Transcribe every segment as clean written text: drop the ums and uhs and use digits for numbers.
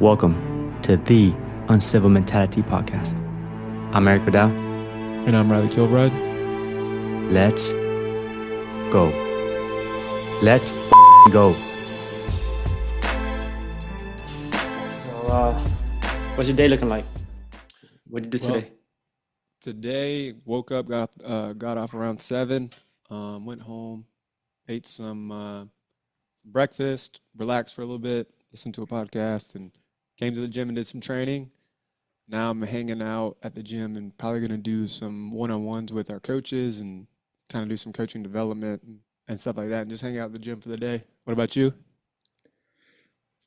Welcome to the Uncivil Mentality Podcast. I'm Erik Vidal. And I'm Reilly Kilbride. Let's go. Let's go. So, what's your day looking like? What did you do today? Today, woke up, got off around 7, went home, ate some breakfast, relaxed for a little bit, listened to a podcast, and came to the gym and did some training. Now I'm hanging out at the gym and probably going to do some one-on-ones with our coaches and kind of do some coaching development and stuff like that, and just hang out at the gym for the day. What about you?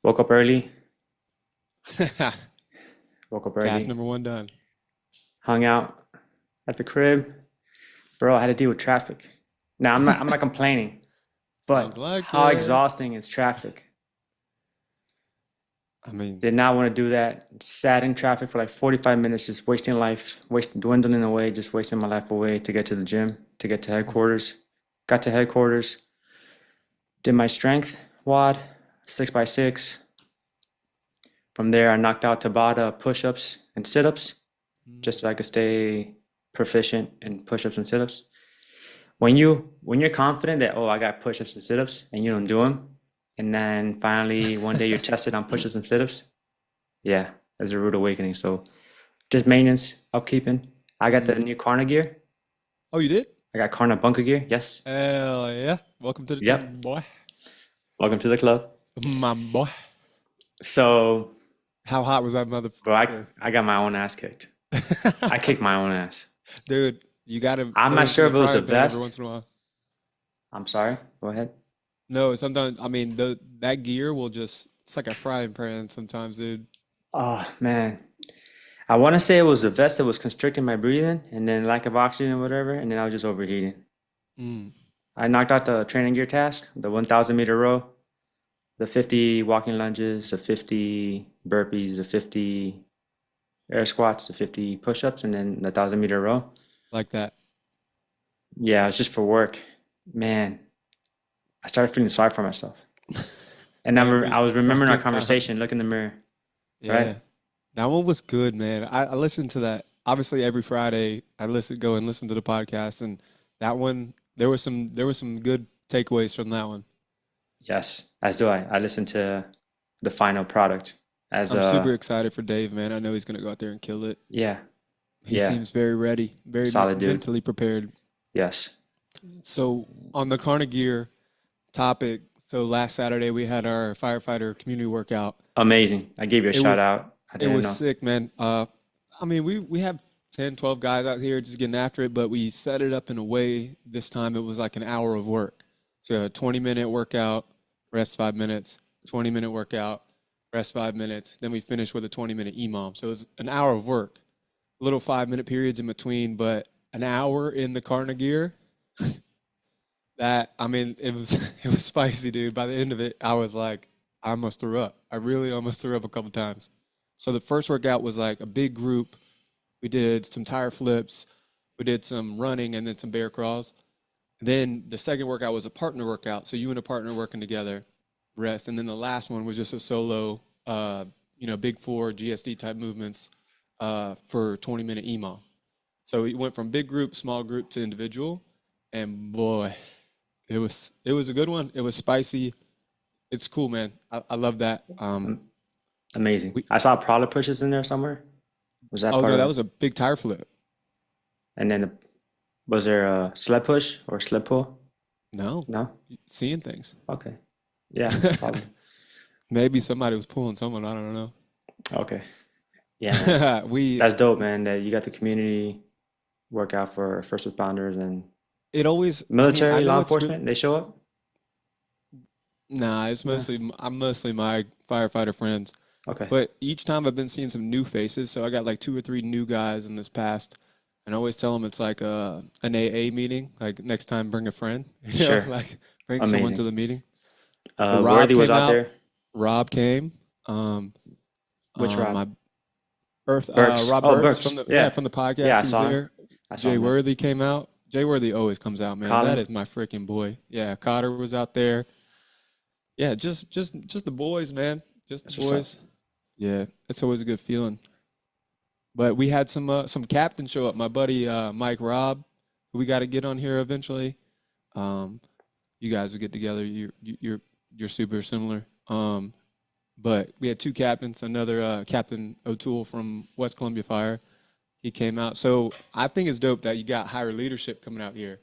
Woke up early. Woke up early. Task number 1 done. Hung out at the crib. Bro, I had to deal with traffic. Now, I'm not complaining, but like how it. exhausting is traffic? I mean, Did not want to do that. Sat in traffic for like 45 minutes, just wasting life, dwindling away, just wasting my life away to get to the gym, to get to headquarters. Got to headquarters, did my strength WOD, 6x6. From there, I knocked out Tabata push-ups and sit-ups, just so I could stay proficient in push-ups and sit-ups. When you're confident that, I got push-ups and sit-ups, and you don't do them, and then finally one day you're tested on push-ups and sit-ups, yeah, that's a rude awakening. So just maintenance, upkeeping. I got the new Karna gear. Oh, you did? I got Karna bunker gear, yes. Hell yeah. Welcome to the team, boy. Welcome to the club. My boy. So, How hot was that motherfucker? bro, I got my own ass kicked. I kicked my own ass. Dude, you got to. I'm not sure if it was a vest. Every once in a while. I'm sorry, go ahead. No, sometimes, I mean, that gear will just, it's like a frying pan sometimes, dude. Oh, man. I want to say it was a vest that was constricting my breathing and then lack of oxygen or whatever, and then I was just overheating. I knocked out the training gear task, the 1,000 meter row, the 50 walking lunges, the 50 burpees, the 50 air squats, the 50 push-ups, and then the 1,000 meter row. Like that. Yeah, it's just for work. Man, I started feeling sorry for myself. And I was remembering our conversation, look in the mirror. Yeah. Right? That one was good, man. I listened to that. Obviously, every Friday, go and listen to the podcast, and that one, there was some good takeaways from that one. Yes, as do I. I listened to the final product. I'm super excited for Dave, man. I know he's going to go out there and kill it. Yeah. He seems very ready, very Solid dude. mentally prepared. Yes. So on the Karna gear topic, so last Saturday we had our Firefighter community workout. Amazing. I gave you a shout out. I It didn't was know. sick, man. I mean, we have 10, 12 guys out here just getting after it, but we set it up in a way this time it was like an hour of work. So a 20-minute workout, rest 5 minutes, 20-minute workout, rest 5 minutes. Then we finished with a 20-minute EMOM. So it was an hour of work, little 5-minute periods in between, but an hour in the Karna gear. That, I mean, it was spicy, dude. By the end of it, I was like, I almost threw up. I really almost threw up a couple times. So the first workout was like a big group. We did some tire flips, we did some running, and then some bear crawls. Then the second workout was a partner workout. So you and a partner working together, rest. And then the last one was just a solo, big 4 GSD type movements for 20-minute EMOM. So we went from big group, small group to individual. And boy, it was a good one. It was spicy. It's cool, man. I love that. Amazing. I saw prowler pushes in there somewhere. Was that part no, of that it? was a big tire flip. And then was there a sled push or sled pull? No, No? seeing things. Okay. Yeah, probably. Maybe somebody was pulling someone. I don't know. Okay. Yeah, man. That's That's dope, man, that you got the community workout for first responders and it always military, I know law it's enforcement. They show up? Nah, it's I'm mostly my firefighter friends. Okay. But each time I've been seeing some new faces. So I got like 2 or 3 new guys in this past, and I always tell them it's like an AA meeting. Like next time, bring a friend. You know, Sure. like bring someone Amazing. to the meeting. Worthy Rob was came out out. there. Rob came. Which Rob? My Burks. Rob Oh, Burks Burks. from the Yeah. from the podcast. Yeah, I He was saw him. there. I saw Jay him. Worthy came out. Jay Worthy always comes out, man. Colin? That is my freaking boy. Yeah, Cotter was out there. Yeah, just the boys, man. Just That's the what's boys. Yeah, it's always a good feeling. But we had some captains show up. My buddy Mike Robb, who we got to get on here eventually. Um, you guys will get together. You're super similar. But we had two captains. Another Captain O'Toole from West Columbia Fire. He came out. So I think it's dope that you got higher leadership coming out here.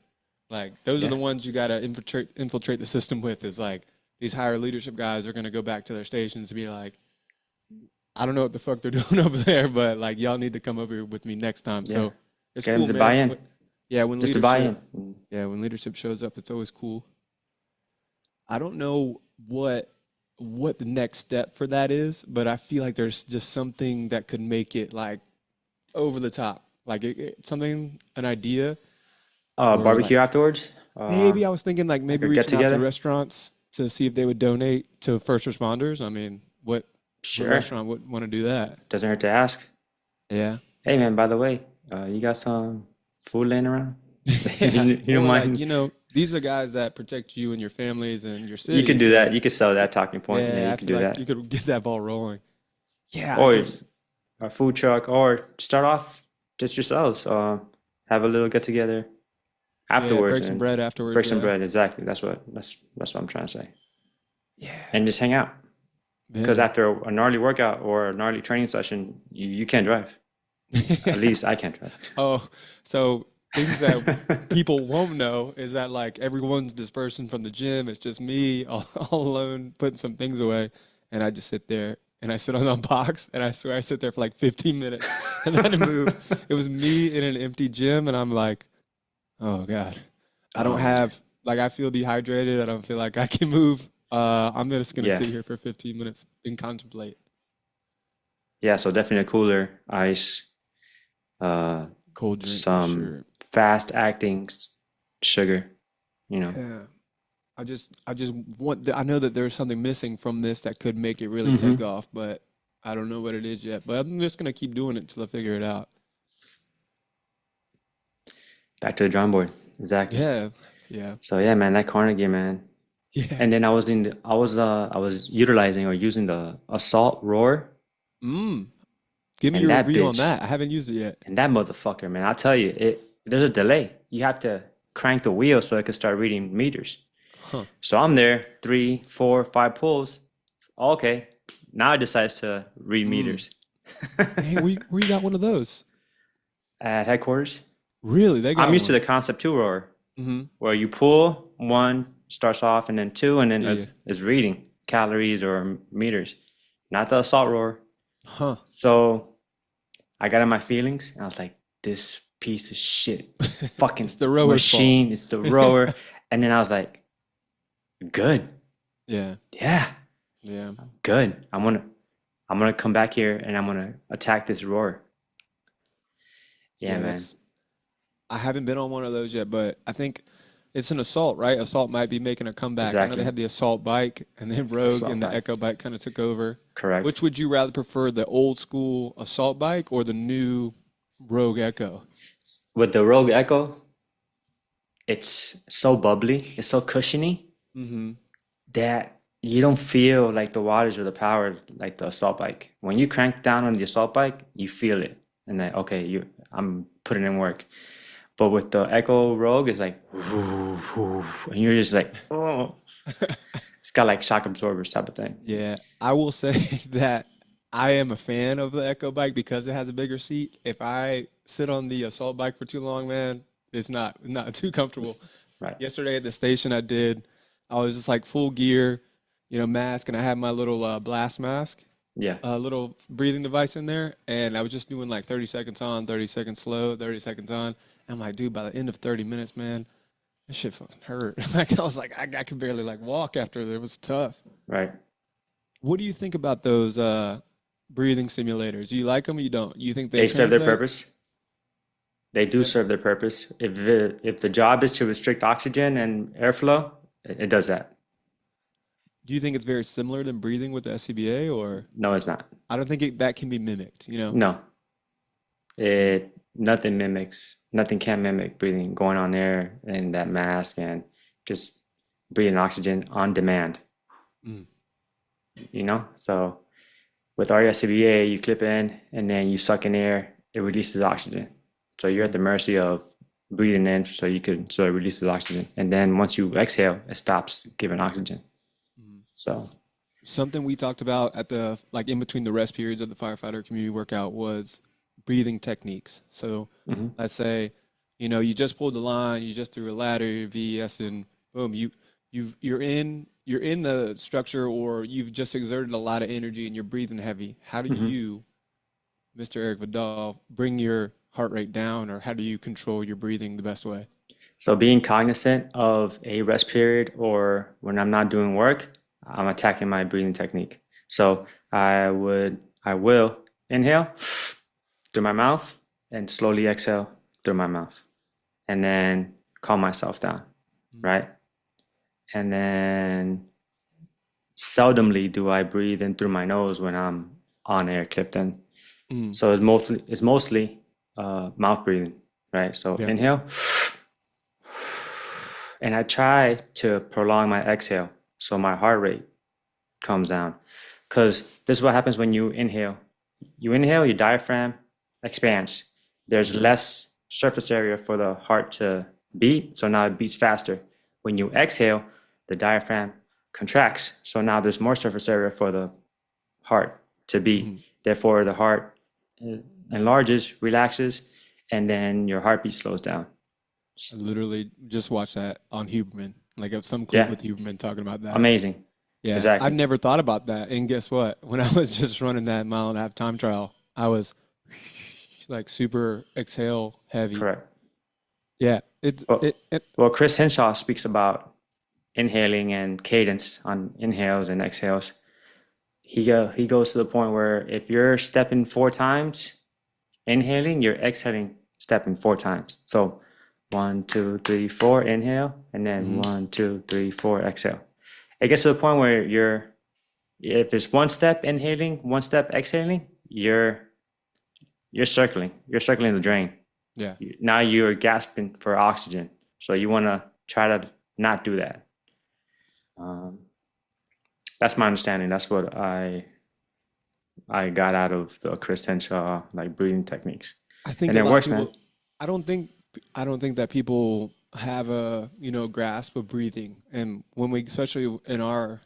Like those are Yeah. the ones you got to infiltrate the system with. Is like these higher leadership guys are gonna go back to their stations and be like, I don't know what the fuck they're doing over there, but like y'all need to come over here with me next time. Yeah. So it's Get them cool, to buy man. in. Yeah, when Just to buy leadership, in. yeah, when leadership shows up, it's always cool. I don't know what the next step for that is, but I feel like there's just something that could make it like over the top, like something, an idea, or like Barbecue afterwards. maybe I was thinking Like maybe a get reaching out to together. restaurants to see if they would donate to first responders. I mean, what Sure. restaurant would want to do that? Doesn't hurt to ask. Yeah. Hey man, by the way, you got some food laying around? Yeah, You don't or like, mind? these are guys that protect you and your families and your You city. could do that. So You could sell that talking point. Yeah, yeah, you I could feel do like that. you could get that ball rolling. Yeah, I Or just a food truck, or start off just yourselves. Have a little get together yeah, afterwards break some and bread afterwards. break some Yeah, bread. Exactly. That's what I'm trying to say. yeah, And just hang out. Because man. after a gnarly workout or a gnarly training session, you can't drive. At least I can't drive. Oh, so things that people won't know is that like everyone's dispersing from the gym. It's just me all alone putting some things away, and I just sit there and I sit on the box, and I swear I sit there for like 15 minutes and then I move. It was me in an empty gym, and I'm like, oh God, I don't Oh man. have like I feel dehydrated. I don't feel like I can move. I'm just gonna Yeah. sit here for 15 minutes and contemplate. Yeah, so definitely a cooler, ice, uh, Cold drink for some sure. fast acting sugar, you know. Yeah. I just want I know that there's something missing from this that could make it really take Hmm. off, but I don't know what it is yet. But I'm just gonna keep doing it till I figure it out. Back to the drawing board. Exactly. Yeah. Yeah. So yeah, man, that Carnegie, man. Yeah. And then I was utilizing or using the assault roar, Mm. Give me and your that review on bitch, that. I haven't used it yet. and that motherfucker, man. I'll tell you, there's a delay. You have to crank the wheel so it can start reading meters. Huh. So I'm there, 3, 4, 5 pulls. Okay, now it decides to read Mm. meters. Dang, where you got one of those? At headquarters, Really? They I'm got used to one. the concept two roar, Mm-hmm. where you pull one, starts off, and then two, and then Yeah, yeah. it's reading calories or meters, not the assault roar. Huh. So I got in my feelings, and I was like, this piece of shit, It's fucking the rower's fault. machine, it's the rower. And then I was like, good, Yeah. yeah, Yeah. good. I'm gonna come back here and I'm gonna attack this roar. Yeah, Yeah, man. that's I haven't been on one of those yet, but I think it's an assault, right? Assault might be making a comeback. I know they Exactly. had the assault bike and then Rogue Assault and the bike. Echo bike kind of took over. Correct. Which would you rather prefer, the old school assault bike or the new Rogue Echo? With the Rogue Echo, it's so bubbly, it's so cushiony Mm-hmm. that you don't feel like the wattage or the power like the assault bike. When you crank down on the assault bike, you feel it. And then okay, I'm putting in work. But with the Echo Rogue, it's like whoo, whoo, and you're just like, oh, it's got like shock absorbers type of thing. Yeah, I will say that I am a fan of the Echo bike because it has a bigger seat. If I sit on the assault bike for too long, man, it's not too comfortable. Right. Yesterday at the station, I was just like full gear, mask, and I had my little blast mask, Yeah. little breathing device in there, and I was just doing like 30 seconds on, 30 seconds slow, 30 seconds on. I'm like, dude, by the end of 30 minutes, man, that shit fucking hurt. Like I was like, I could barely like walk after it. It was tough. Right. What do you think about those breathing simulators? Do you like them or you don't? You think they They serve their translate? purpose. They do Yeah. serve their purpose. If the job is to restrict oxygen and airflow, it does that. Do you think it's very similar than breathing with the SCBA, or No, it's not. I don't think that can be mimicked, you know? No. Nothing can mimic breathing, going on air in that mask and just breathing oxygen on demand, Mm. you know? So With RESCBA, you clip in and then you suck in air, it releases oxygen. So you're at the mercy of breathing in so it releases oxygen. And then once you exhale, it stops giving oxygen. So Something we talked about at the like in between the rest periods of the firefighter community workout was breathing techniques. So let's say, you just pulled the line, you just threw a ladder, your VES, and boom, you're in the structure, or you've just exerted a lot of energy and you're breathing heavy. How do you, Mr. Erik Vidal, bring your heart rate down, or how do you control your breathing the best way? So being cognizant of a rest period or when I'm not doing work, I'm attacking my breathing technique. So I will inhale through my mouth and slowly exhale through my mouth and then calm myself down, right? And then seldomly do I breathe in through my nose when I'm on air clipped in. So it's mostly mouth breathing, right? So inhale. And I try to prolong my exhale so my heart rate comes down. Because this is what happens when you inhale. You inhale, your diaphragm expands. There's less surface area for the heart to beat, so now it beats faster. When you exhale, the diaphragm contracts, so now there's more surface area for the heart to beat. Therefore, the heart enlarges, relaxes, and then your heartbeat slows down. I literally just watched that on Huberman, like some clip with Huberman talking about that. Amazing. Yeah, exactly. I've never thought about that. And guess what? When I was just running that 1.5-mile time trial, I was like super exhale heavy. Correct. Yeah. Well, Chris Henshaw speaks about inhaling and cadence on inhales and exhales. He goes to the point where if you're stepping 4 times, inhaling, you're exhaling, stepping 4 times. So 1, 2, 3, 4, inhale, and then 1, 2, 3, 4, exhale. It gets to the point where if it's 1 step inhaling, 1 step exhaling, you're circling the drain. Yeah. Now you're gasping for oxygen. So you want to try to not do that. That's my understanding. That's what I got out of the Chris Henshaw like breathing techniques. I think and it works, people, man. I don't think that people have a grasp of breathing, and when we, especially in our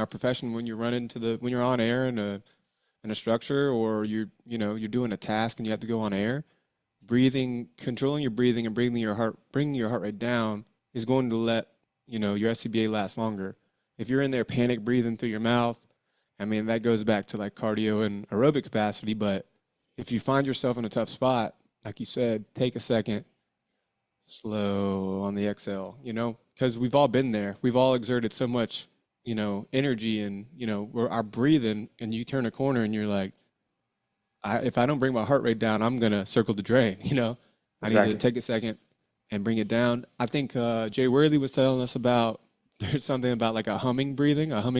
profession, when you're when you're on air in a structure, or you're doing a task and you have to go on air, controlling your breathing and bringing your heart rate down is going to let your SCBA last longer. If you're in there panic breathing through your mouth, I mean, that goes back to like cardio and aerobic capacity. But if you find yourself in a tough spot, like you said, take a second, slow on the exhale, because we've all been there. We've all exerted so much, energy, and, we're our breathing, and you turn a corner and you're like, if I don't bring my heart rate down, I'm going to circle the drain, I need to take a second and bring it down. I think Jay Reilly was telling us about, there's something about like a humming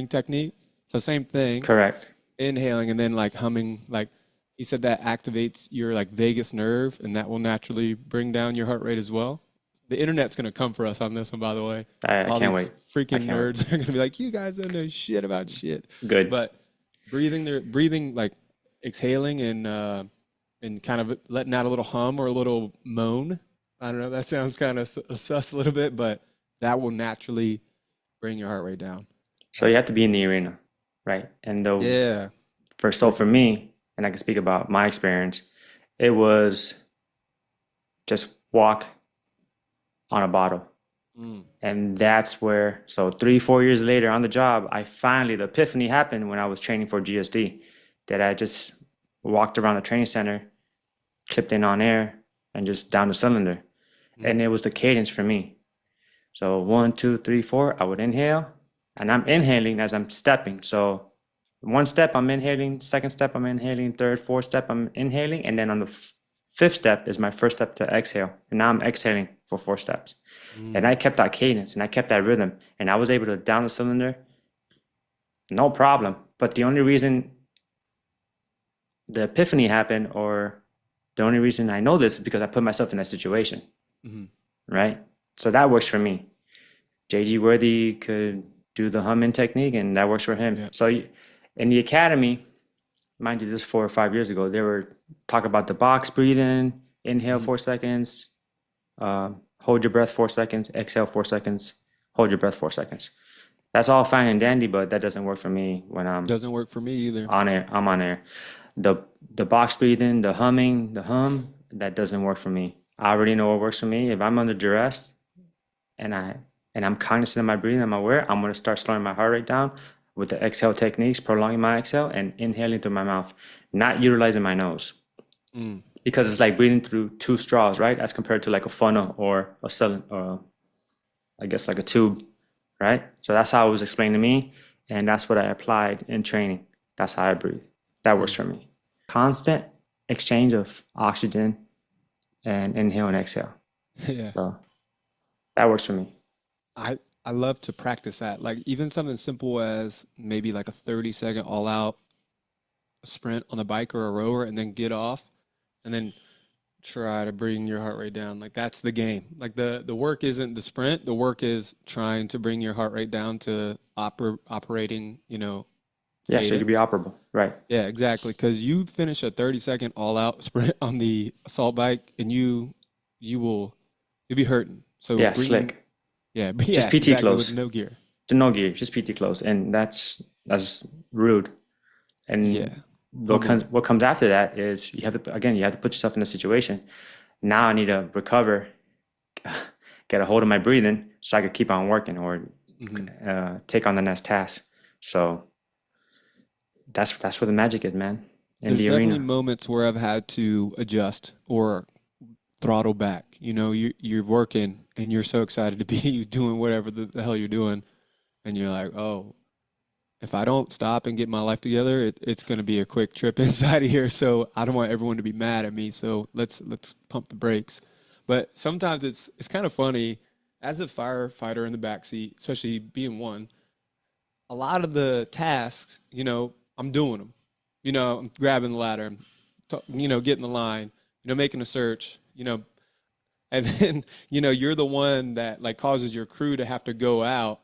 technique. So same thing. Correct. Inhaling and then like humming, like he said that activates your like vagus nerve, and that will naturally bring down your heart rate as well. The internet's going to come for us on this one, by the way. I can't wait. Freaking nerds are going to be like, you guys don't know shit about shit. Good. But breathing like exhaling and kind of letting out a little hum or a little moan. I don't know. That sounds kind of sus a little bit, but that will naturally bring your heart rate down. So you have to be in the arena, right? And for me, and I can speak about my experience, it was just walk on a bottle. And that's where, so 3-4 years later on the job, the epiphany happened when I was training for GSD, that I just walked around the training center, clipped in on air, and just down the cylinder. And it was the cadence for me. So 1, 2, 3, 4, I would inhale, and I'm inhaling as I'm stepping. So 1 step, I'm inhaling. 2nd step, I'm inhaling. 3rd, 4th step, I'm inhaling. And then on the 5th step is my first step to exhale. And now I'm exhaling for 4 steps. And I kept that cadence and I kept that rhythm. And I was able to down the cylinder, no problem. But the only reason the epiphany happened, or the only reason I know this, is because I put myself in that situation. Right? So that works for me. JG Worthy could do the humming technique, and that works for him. Yeah. So in the academy, mind you, this 4 or 5 years ago, they were talking about the box breathing, inhale Mhm. 4 seconds, hold your breath 4 seconds, exhale 4 seconds, hold your breath 4 seconds. That's all fine and dandy, but that doesn't work for me when I'm Doesn't work for me either. on air. I'm on air. The the box breathing, the humming, the hum, that doesn't work for me. I already know what works for me. If I'm under duress and I'm cognizant of my breathing, I'm aware, I'm gonna start slowing my heart rate down with the exhale techniques, prolonging my exhale and inhaling through my mouth, not utilizing my nose. Mm. Because it's like breathing through two straws, right? As compared to like a funnel or a cylinder, or I guess like a tube, right? So that's how it was explained to me, and that's what I applied in training. That's how I breathe. That works Mm. for me. Constant exchange of oxygen and inhale and exhale. Yeah. So that works for me. I love to practice that. Like even something simple as maybe like a 30-second all out sprint on a bike or a rower and then get off and then try to bring your heart rate down. Like that's the game. Like the work isn't the sprint. The work is trying to bring your heart rate down to operating, Yeah, so you could be cadence. operable, right? Yeah, exactly. Because you finish a 30-second all out sprint on the assault bike and you'll be hurting. So Yeah, bringing, slick. yeah, Just yeah, PT exactly with clothes. no gear. No gear, just PT clothes, and that's rude. Yeah, And what comes humbling. what comes after that is you have to put yourself in a situation. Now I need to recover, get a hold of my breathing so I could keep on working or Hmm. take on the next task. So that's where the magic is, man, in There's the definitely arena. moments where I've had to adjust or throttle back. You're working and you're so excited to be doing whatever the hell you're doing, and you're like, oh, if I don't stop and get my life together, it's going to be a quick trip inside of here. So I don't want everyone to be mad at me. So let's pump the brakes. But sometimes it's kind of funny as a firefighter in the backseat, especially being one. A lot of the tasks, I'm doing them. I'm grabbing the ladder, getting the line, making a search, and then you're the one that like causes your crew to have to go out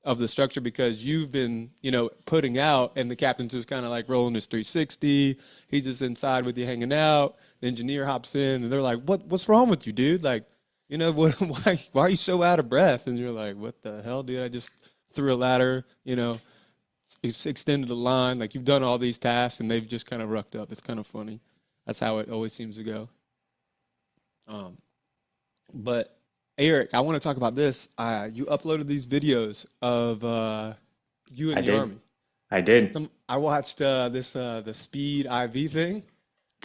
of the structure because you've been putting out, and the captain's just kind of like rolling his 360. He's just inside with you hanging out. The engineer hops in and they're like, what's wrong with you, dude? Like, what, why are you so out of breath? And you're like, what the hell, dude? I just threw a ladder, it's extended the line. Like you've done all these tasks and they've just kind of rucked up. It's kind of funny. That's how it always seems to go. Um, but Erik, I want to talk about this. You uploaded these videos of you in I the did, army. I did. I watched this the speed IV thing.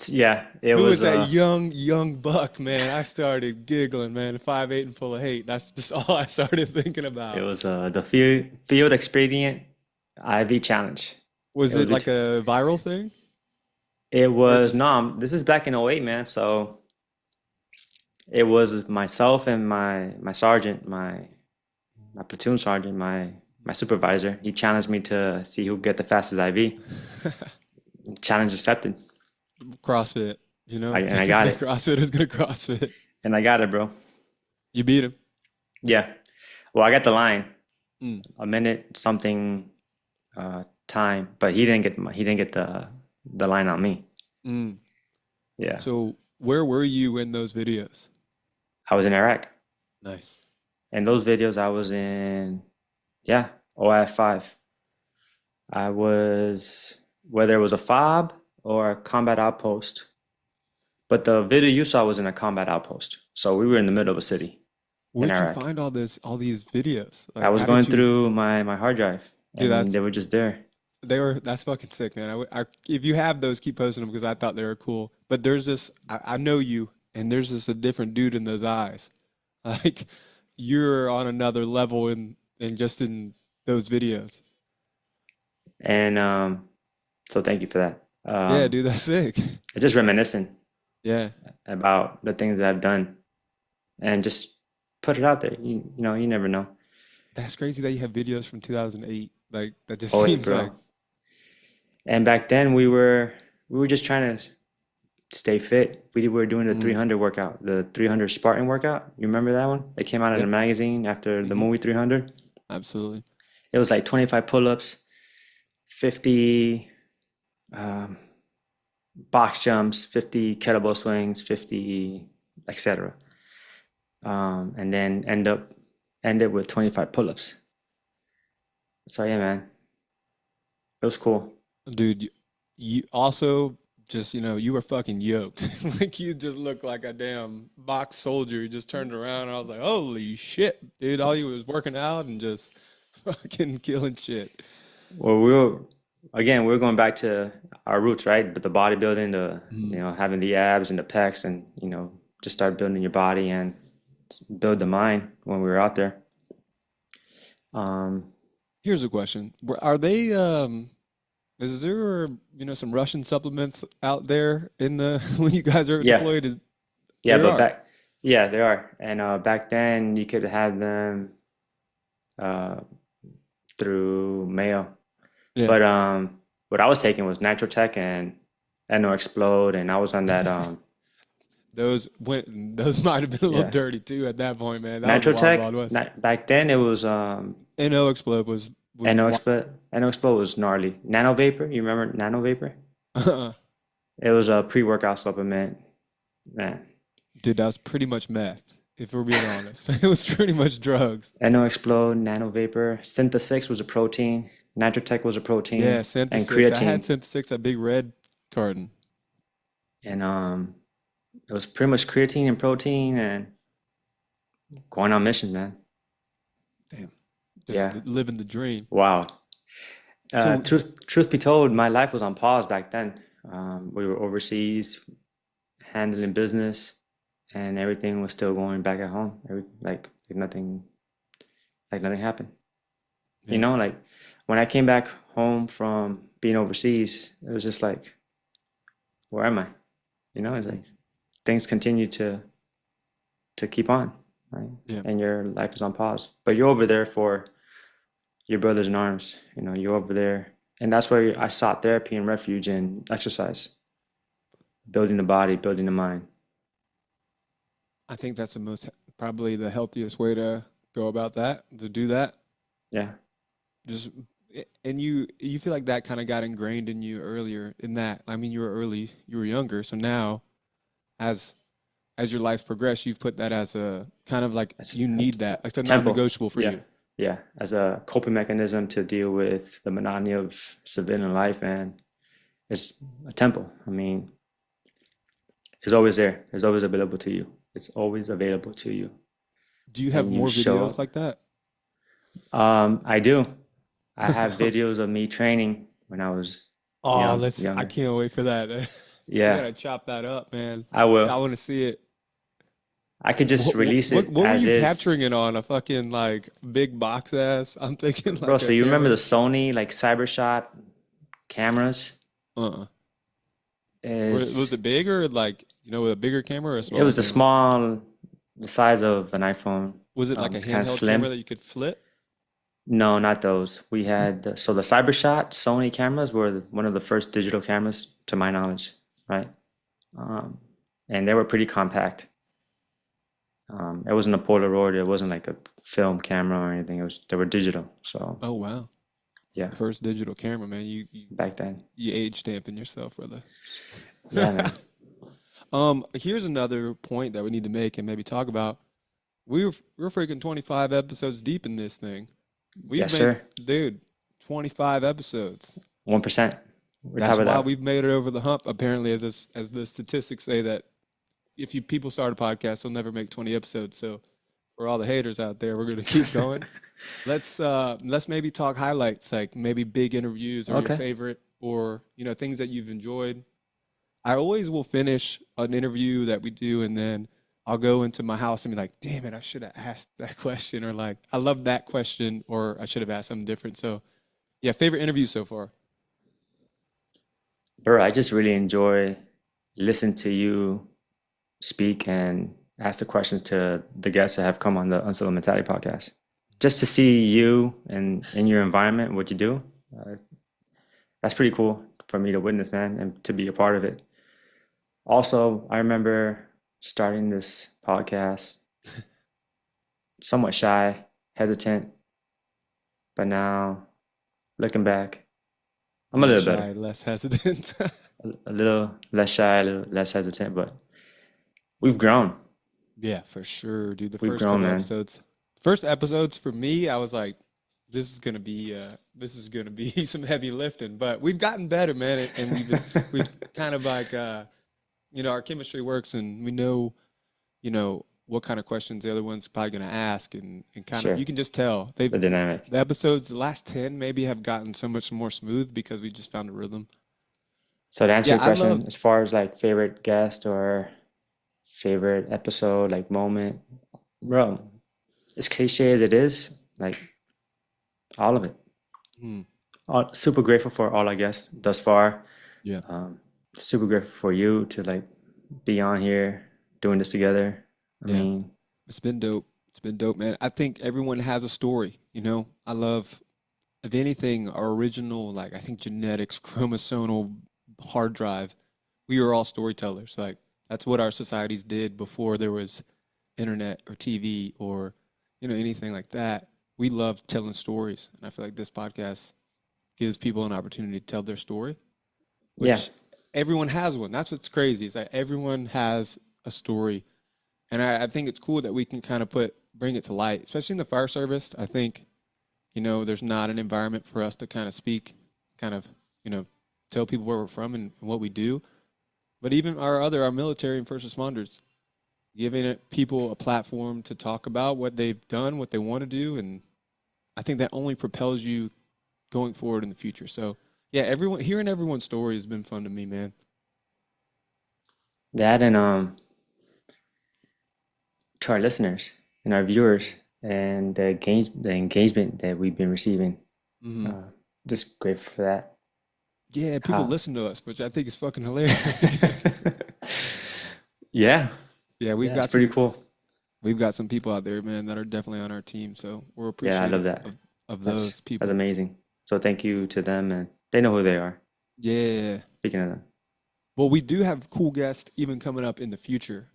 Yeah, it Who was was that young buck, man? I started giggling, man. 5'8" and full of hate. That's just all I started thinking it about. was the field expedient IV challenge. It Was was it like bet- a viral thing it or was just no, this is back in '08, man. So it was myself and my sergeant, my platoon sergeant, my supervisor. He challenged me to see who get the fastest IV. Challenge accepted. CrossFit? And I got The it. CrossFitter's gonna CrossFit. And I got it, bro. You beat him. Yeah. Well, I got the line, Mm, a minute something time, but he didn't get the line on me. mm. Yeah. So where were you in those videos? I was in Iraq. Nice. And those videos I was in, yeah, OF5. I was, whether it was a fob or a combat outpost, but the video you saw was in a combat outpost. So we were in the middle of a city in Where'd you Iraq. find all these videos? I Like, was how did going you through my hard drive do and that? they were just there. That's fucking sick, man. If you have those, keep posting them because I thought they were cool. But there's this, I know you, and there's this a different dude in those eyes. Like, you're on another level in just in those videos. And so thank you for that. Yeah, dude, that's sick. It's just reminiscing Yeah, about the things that I've done and just put it out there. You know, you never know. that's crazy that you have videos from 2008. Like, that just Oh wait, seems like, bro. And back then we were just trying to stay fit. We were doing the mm, 300 workout, the 300 Spartan workout. You remember that one? It came out in a yep, magazine after the hmm, movie 300. absolutely. It was like 25 pull-ups, 50 um, box jumps, 50 kettlebell swings, 50, etc. And then ended with 25 pull-ups. So yeah, man, it was cool. Dude, you also just, you were fucking yoked. Like you just looked like a damn box soldier. You just turned around and I was like, holy shit, dude. All you was working out and just fucking killing shit. Well, we were going back to our roots, right? But the bodybuilding, having the abs and the pecs, and just start building your body and build the mind when we were out there. Um, Here's a question. Are they is there, some Russian supplements out there in the when you guys are yeah, deployed? yeah, There but are. yeah, there are, and back then you could have them uh, through mail. Yeah. But what I was taking was Nitrotech and Eno Explode, and I was on that Those might have been a little yeah, dirty too at that point, man. That was wild, Nitrotech. wild west. Back then it was NO Explode was Eno wild. Explode. Eno Explode was gnarly. Nano Vapor, you remember Nano Vapor? It was a pre-workout supplement, man. Dude, that was pretty much meth, if we're being honest. It was pretty much drugs. Eno Explode, Nano Vapor. Synthesix was a protein. Nitrotech was a Yeah, protein, and Synthesis. I had creatine. Synthesis, that big red carton. And it was pretty much creatine and protein and going on missions, man. Damn. Just Yeah. living the dream. Wow. So, Truth be told, my life was on pause back then. We were overseas handling business, and everything was still going back at home. Like nothing happened. yeah. Like when I came back home from being overseas, it was just like, where am I? It's like things continue to keep on, right? Yeah. And your life is on pause, but you're over there for your brothers in arms. You're over there, and that's where I sought therapy and refuge in exercise, building the body, building the mind. I think that's probably the healthiest way to go about that, to do that. Yeah, Just and you feel like that kind of got ingrained in you earlier in that. I mean, you were younger, so now as your life's progressed, you've put that as a kind of like it's you a need that. Like it's a temple. non-negotiable for Yeah, you. yeah, as a coping mechanism to deal with the monotony of civilian life, and it's a temple. I mean, it's always there. It's always available to you. It's always available to you, Do you have and you more show videos up. like that? I do. I have videos of me training when I was Oh, I younger. can't wait for that. We Yeah, gotta chop that up, man. I will. I want to see it. I could just release it What were as you is. capturing it on? A fucking like big box ass? I'm thinking Bro, like so a you remember camera. the Sony like CyberShot cameras? Uh-uh. Was Is it big or like, with a bigger camera or a it smaller was a camera? small, the size of an iPhone, Was it like a kind of handheld camera slim. that you could flip? No, not those. We had so the CyberShot Sony cameras were one of the first digital cameras to my knowledge, right? Um, and they were pretty compact. It wasn't a Polaroid. It wasn't like a film camera or anything. They were digital. So Oh wow. yeah, First digital camera, man. back then. You age stamping yourself, brother. Yeah, man. Here's another point that we need to make and maybe talk about. We're freaking 25 episodes deep in this thing. We've Yes, made, sir. dude, 25 episodes. 1%. We're top That's of why that. we've made it over the hump. Apparently, as the statistics say that if you people start a podcast, they'll never make 20 episodes. So for all the haters out there, we're gonna keep going. Let's maybe talk highlights, like maybe big interviews or your Okay. favorite, or things that you've enjoyed. I always will finish an interview that we do, and then I'll go into my house and be like, "Damn it, I should have asked that question," or like, "I love that question," or "I should have asked something different." So, yeah, favorite interview so far. Bro, I just really enjoy listening to you speak and ask the questions to the guests that have come on the Uncivil Mentality Podcast. Just to see you and in your environment, what you do, uh, that's pretty cool for me to witness, man, and to be a part of it. Also, I remember starting this podcast somewhat shy, hesitant, but now looking back, I'm a Less little better. shy, less hesitant. a little less shy, a little less hesitant, but we've grown. Yeah, for sure, dude. The We've first grown, couple man. episodes for me, I was like, this is gonna be some heavy lifting. But we've gotten better, man, and we've kind of like our chemistry works, and we know, what kind of questions the other one's probably gonna ask, and kind of Sure, you can just tell the dynamic. the episodes, the last 10 maybe have gotten so much more smooth because we just found a rhythm. So to answer Yeah, your I love. question, as far as like favorite guest or favorite episode, like moment, bro, as cliche as it is, like all of it. Hmm, Super grateful for all our guests thus far. yeah. Um, Super grateful for you to like be on here doing this together. I Yeah. mean, It's been dope. It's been dope, man. I think everyone has a story, I love, if anything, our original, like, I think genetics, chromosomal hard drive, we were all storytellers. Like, that's what our societies did before there was internet or TV or, anything like that. We loved telling stories. And I feel like this podcast gives people an opportunity to tell their story, yeah, which everyone has one. That's what's crazy. Is that everyone has a story, and I think it's cool that we can kind of bring it to light, especially in the fire service. I think, there's not an environment for us to kind of speak, kind of, tell people where we're from and what we do. But even our military and first responders, giving people a platform to talk about what they've done, what they want to do, and I think that only propels you going forward in the future. So yeah, hearing everyone's story has been fun to me, man. that and to our listeners and our viewers and the engagement that we've been receiving. Hmm. Uh, just grateful for that. Yeah, people How? listen to us, which I think is fucking hilarious. Yeah, Yeah, yeah, it's pretty cool. we've got some people out there, man, that are definitely on our team. So we're Yeah, I love appreciative that. of That's those that's people. amazing. So thank you to them, and they know who they are. Yeah. Speaking of them, Well, we do have cool guests even coming up in the future.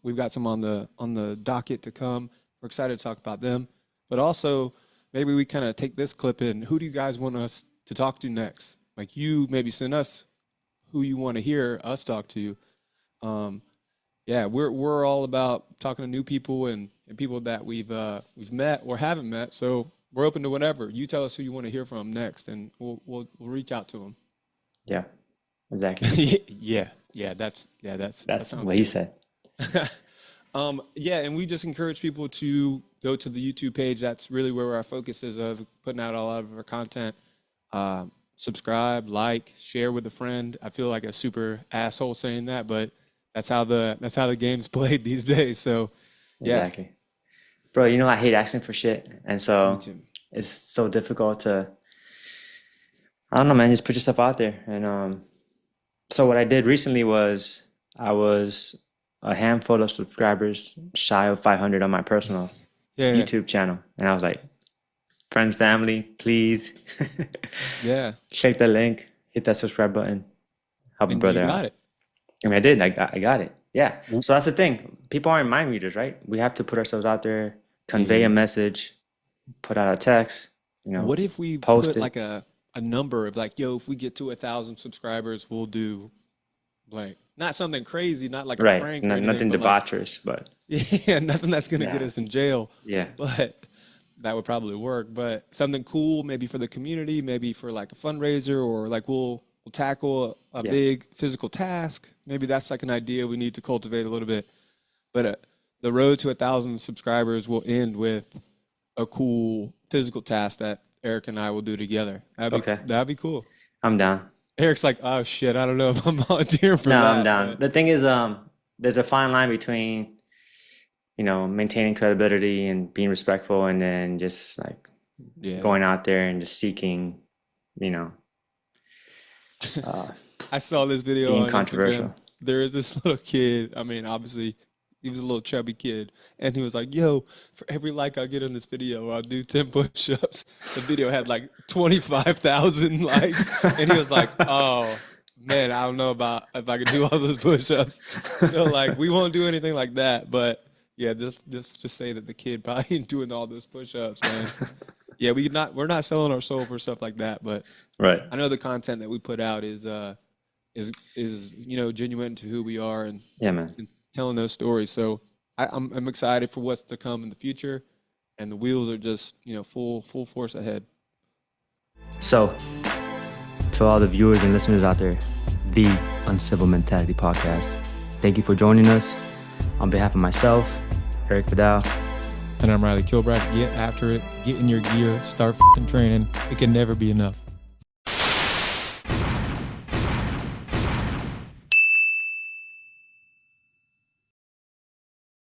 We've got some on the docket to come. We're excited to talk about them, but also maybe we kind of take this clip in. Who do you guys want us to talk to next? Like, you maybe send us who you want to hear us talk to. Um, yeah, we're all about talking to new people and people that we've met or haven't met. So we're open to whatever. You tell us who you want to hear from next, and we'll reach out to them. yeah, exactly. Yeah, that That's sounds what he good. said. Yeah, and we just encourage people to go to the YouTube page. That's really where our focus is of putting out a lot of our content. Subscribe, like, share with a friend. I feel like a super asshole saying that, but that's how the game's played these days. So, yeah, Exactly, bro. You know I hate asking for shit, and me so too. it's so difficult to. I don't know, man. Just put yourself out there, and so what I did recently was I was a handful of subscribers shy of 500 on my personal Yeah, yeah, YouTube channel, and I was like, friends, family, please yeah. click the link, hit that subscribe button, help a And you brother got out. it. I mean, I did. I got it. Yeah. W- So that's the thing. People aren't mind readers, right? We have to put ourselves out there, convey a Yeah. message, put out a text, What if we post put it. like a number of like, yo, if we get to 1,000 subscribers, we'll do like not something crazy, not like a Right. prank or anything, Nothing but like, debaucherous, but yeah, nothing that's gonna get yeah. us in jail. Yeah. But that would probably work. But something cool, maybe for the community, maybe for like a fundraiser, or like we'll tackle a Yeah. big physical task. Maybe that's like an idea we need to cultivate a little bit. But the road to 1,000 subscribers will end with a cool physical task that Eric and I will do together. Okay. That'd be cool. I'm down. Eric's like, oh shit, I don't know if I'm volunteering for No, I'm that, down. but The thing is, there's a fine line between, maintaining credibility and being respectful and then just like yeah. going out there and just seeking, you know, uh, I saw this video being on Instagram. controversial. There is this little kid. I mean, obviously, he was a little chubby kid, and he was like, "Yo, for every like I get on this video, I'll do 10 push-ups." The video had like 25,000 likes, and he was like, "Oh man, I don't know about if I can do all those push-ups." So like, we won't do anything like that. But yeah, just say that the kid probably ain't doing all those push-ups, man. Yeah, we're not selling our soul for stuff like that, but Right. I know the content that we put out is is genuine to who we are and Yeah, man. telling those stories. So I'm excited for what's to come in the future, and the wheels are just full force ahead. So, to all the viewers and listeners out there, the Uncivil Mentality Podcast, thank you for joining us. On behalf of myself, Erik Vidal, and I'm Reilly Kilbride. Get after it. Get in your gear. Start f***ing training. It can never be enough.